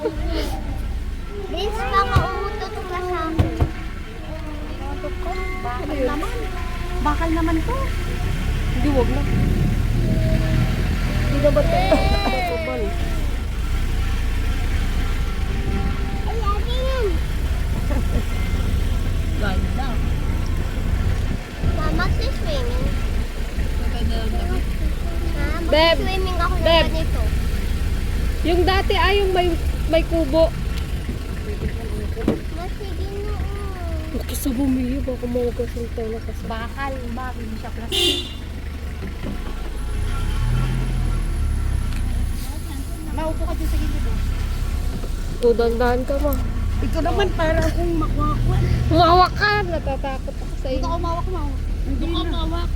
Please, baka umutot ka sa akin. Umutot ko? Bakal naman. Bakal naman to. Hindi, wag na. Hindi na ba ito? Bakal. Ay, ate yan. Ganda. Mama, swimming. Maganda lang naman. Beb, Swimming ako na Beb. ganito. Yung dati ay yung may kubo. Sige na. Nakisa bumiyo, baka mawagas yung tela kasi. Bakal, bakal. Hindi siya plastic. Maupo ka dyan sa gilid. O, dandahan ka ma. Ikaw naman para akong makwakwa. Humawak ka! Natatakot ako sa Hindi iyo. ako mawak, mawak. Hindi ko mawak.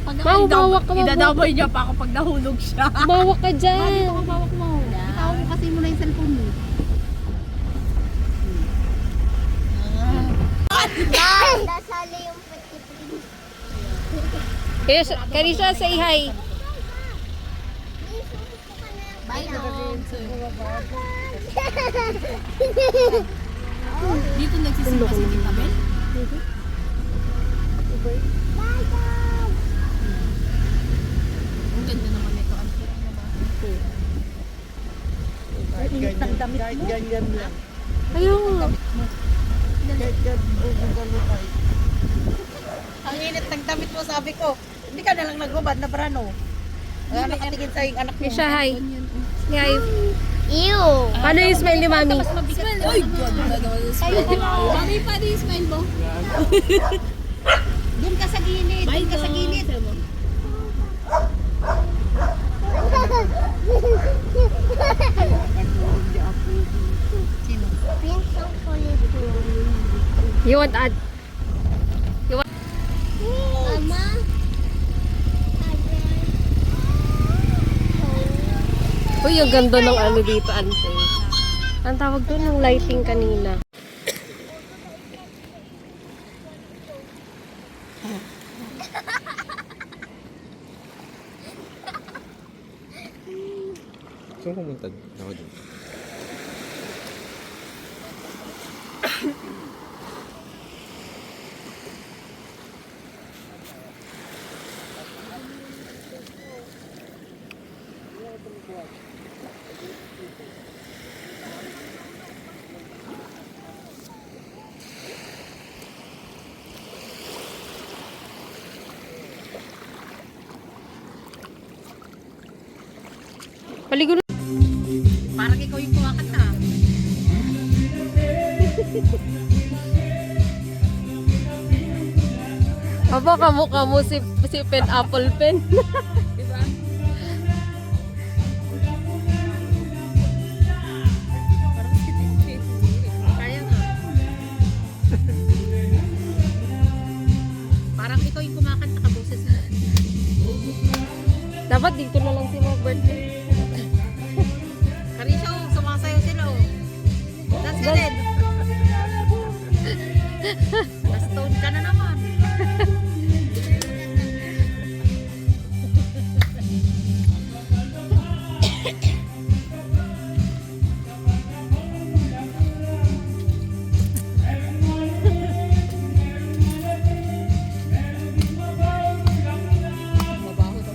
Pag Mawak ka, idadamay niya pa ako pag nahulog siya. Humawak ka Hindi dyan! ko mawak mo. Itaw mo kasi muna yung cellphone mo. Dasali yung petit. Karisha, say hi. Bye, dito nagsisimba si Tita Bel? Bye, guys. Ang ganda naman ito. Ang cute naman. Ang init ng damit mo. Ganyan lang. Ayaw nga. Ang init ng damit mo, sabi ko. Hindi ka nalang naghubad na brano. Wala nakatingin sa yung anak mo. Karisha, hi. Hi. Ew. Paano yung smile ni Mami? Uy, ganda naman yung smile. Mami, paano yung smile mo? Doon ka sa gilid. Doon ka sa gilid. Sino? Prince of Solitude. You want add? Mama. Uy, ang ganda ng ano dito, ante. Ang tawag doon ng lighting kanina. Saan pumunta ako dun? Paligo na. Parang ikaw yung kuwakat ha. Aba, kamukha mo si Pen Apple Pen. Diba? Parang si Pinche. Kaya nga. Parang ikaw yung kumakanta ka boses mo. Dapat dito na lang si Robert. Karisha, oh, sumasayaw sila oh. Dance ka din. Na-stone ka na naman. Mabaho daw.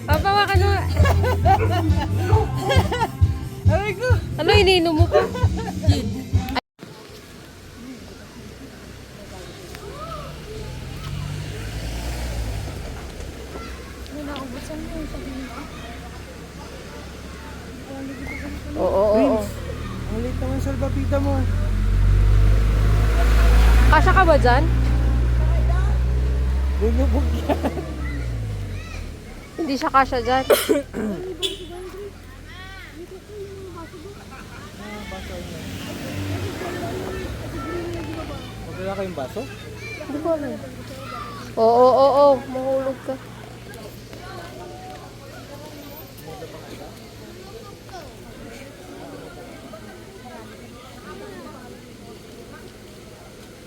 Papawa ka na. Ay ko. Ano, ininom mo pa? Oo. Ang late naman sa albapita mo. Kasya ka ba dyan? Lulubog yan. Hindi siya kasya dyan. Wala kayong baso? Hindi ko alam. Oo. Mahulog ka.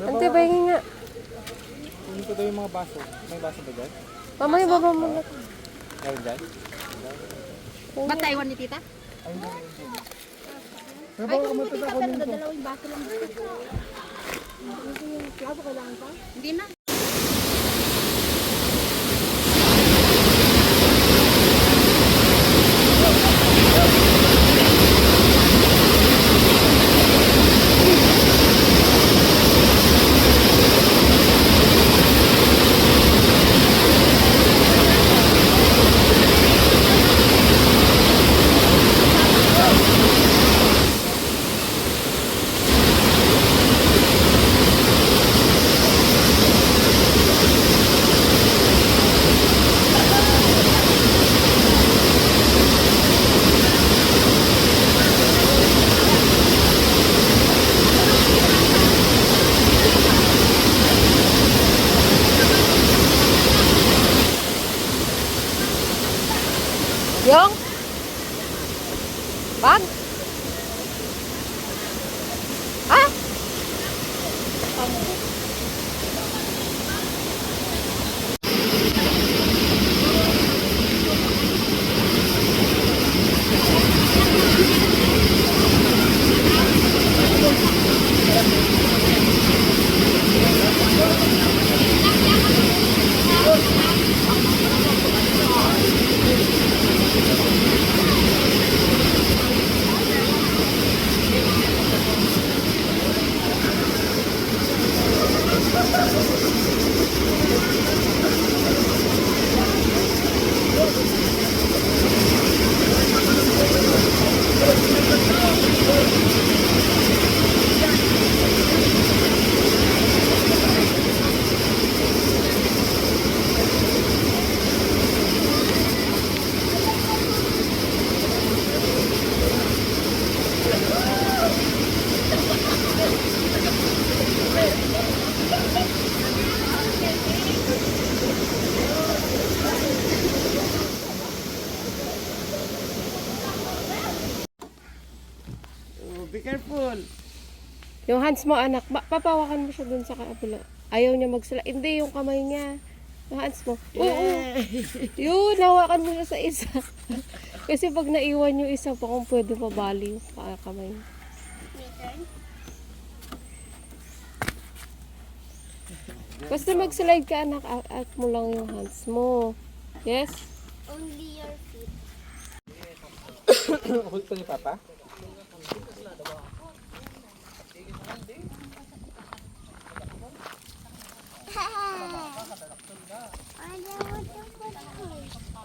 Ante, bahingi nga. Kunin ko daw yung mga baso. May baso ba dyan? Mamaya, baba mo na. Meron dyan? kuya. Ba Taiwan ni tita? Pero baka kumatot ako nito. Dalawang baso lang dito. Hindi na. Yung? Bag? Ha? Oh, be careful. Yung hands mo, anak. Papawakan mo siya dun sa kabila. Ayaw niya magsala. Hindi, yung kamay niya. Yung hands mo. Oo. Yun, hawakan mo siya sa isa. Kasi pag naiwan yung isa pa, kung pwede mabali yung kamay niya. Basta mag-slide ka, anak. At mo lang yung hands mo. Yes? Only your feet. Hold ko ni Papa.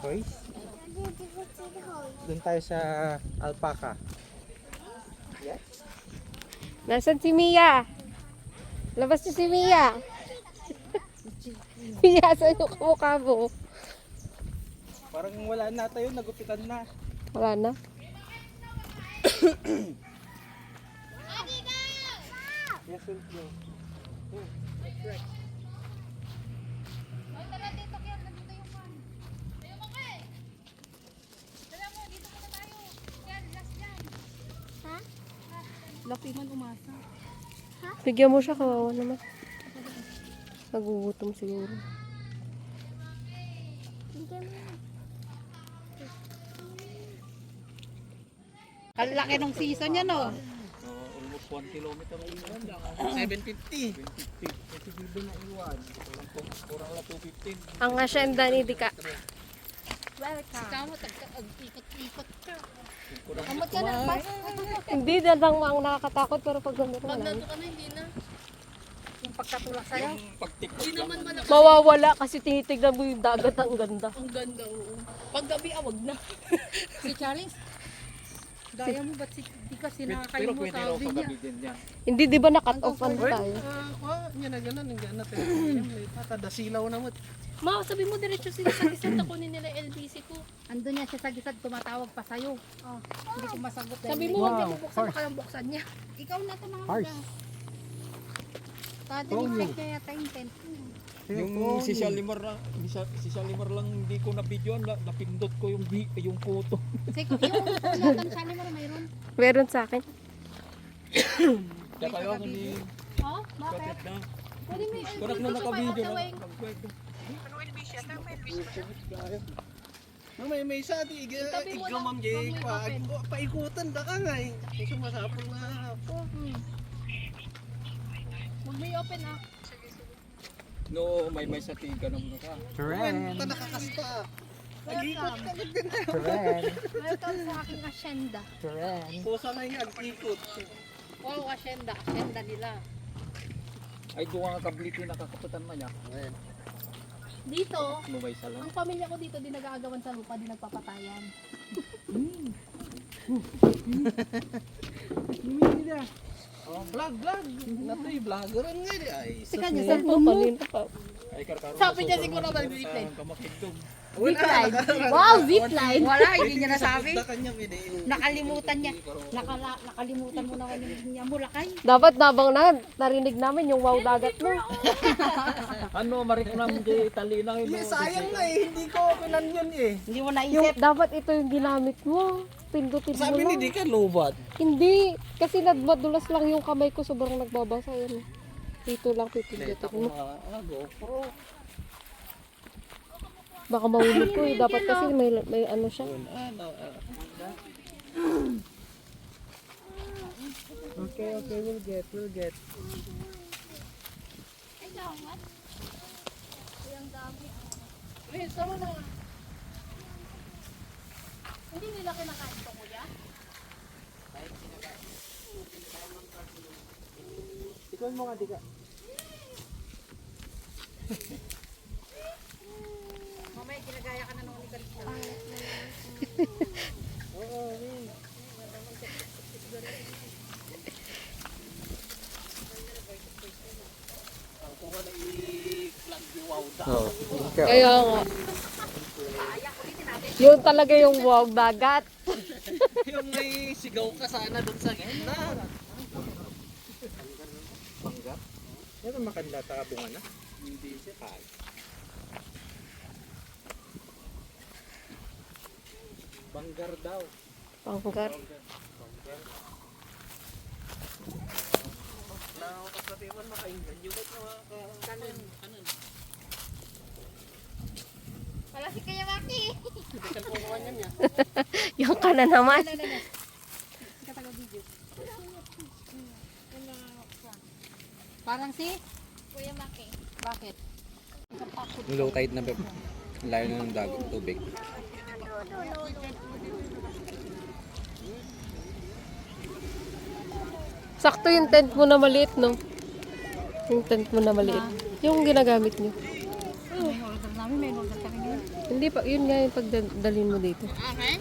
Toys? Doon tayo sa alpaca. Nasaan si Mia? Labas niyo si Mia. Mia, saan yung kamukha mo? Parang wala na tayo, nagupitan na. Wala na. Yes, we'll go. Lapiman umasa. Bigyan mo siya, kawawa naman. Nagugutom siguro. Ang laki ng season niya, no? Almost 1 kilometer na iwan lang. 750. 750. Kasi dito na iwan. Kurang lang 215. Ang asyenda ni Dika. Ikaw mo, ikot-ikot ka. Amot ka na, pas. Hindi, dalang ang nakakatakot pero pag ganito Pag wala. nandun ka na, hindi na. Yung pagkatulak sa'yo. Hindi naman malakas. Mawawala kasi tinitignan mo yung dagat, ang ganda. Ang ganda, oo. Pag gabi, awag na. Si Charis, daya mo ba't di ka sinakay Pero mo pwede raw sabi sa niya? gabi din yan. Hindi, di ba na-cut off tayo? Niya na gano'n, ang gana tayo. Silaw na mo. Ma, sabi mo diretso sila sa isang takunin nila LBC ko. Andun niya siya sa gisad, tumatawag pa sa'yo. Oh, hindi ko masagot. Sabi mo, huwag niya bubuksan, baka yung buksan niya. Ikaw na ito mga Harsh. Kada-check niya yata yung tent. Yung si Shalimar lang hindi ko na-videoan, napindot ko yung photo. Yung ulan siya naman mayroon. Meron sa akin. Kaya kayo ako ni Oh, bakit? Kapit na. Pwede mo yung Kunak na LBC ko naka-video pa na. yung Pagkwento. May isa di Itabi mo ikaw lang, ma'am Jay wag mo paikutan da ka nga eh. Kasi masapol na po. Huwag mo i-open ah. No, may sa tiga naman ka. When ka nakakasta. Nag-ikot ka din na. Welcome sa aking asyenda. Pusa na yan, ikot. Wow, asyenda. Asyenda nila. Ay, doon nga kablitin nakakaputan man niya. Dito, Lumay sa lang. ang pamilya ko dito di nag-aagawan sa lupa, di nagpapatayan. Oh, vlog. Natoy vloggeran nga di ay. Teka niya, Yan po, kanina pa. Ay, karkaro. Sabi niya siguro mag-zipline. Kamakigdog. Zipline. Wow, zipline. Wala, hindi niya nasabi. Da kanya video. Nakalimutan niya. Nakalimutan mo na kanya niya. Mulakay. Dapat nabang narinig namin yung wow dagat mo. Ano, mariknam di talina yun. Sayang nga eh, hindi ko kinan yun eh. Hindi mo Yung, naisip. dapat ito yung ginamit mo. Pindutin mo Sabi ni lang. di ka lubat. Hindi. Kasi madulas lang yung kamay ko. Sobrang nagbabasa yun. Dito lang pipindutin mo. GoPro. Baka mahulog ko eh. Dapat kasi may ano siya. Okay, we'll get. Hindi nila kinakain to, kuya? Ikaw mo nga di ka. Mamaya, ginagaya ka na nung ni Kalista. Kaya nga. Yun talaga yung wow dagat. Yung may sigaw ka sana doon sa gitna. Bangga. Yan ang makanda tabungan na. Hindi siya kaya. Banggar daw. Panggar. Nakakasatiman makainggan yung kanan. Wala si Kuya Maki. Yung ka na naman. Parang si? Kuya Maki. Bakit? Low tide na beb. Layo na ng dagat, tubig. Sakto yung tent mo na maliit, no? Yung tent mo na maliit. Yung ginagamit nyo. May order namin, may order kami ngayon. Hindi pa, yun nga yung pagdalhin mo dito. Okay.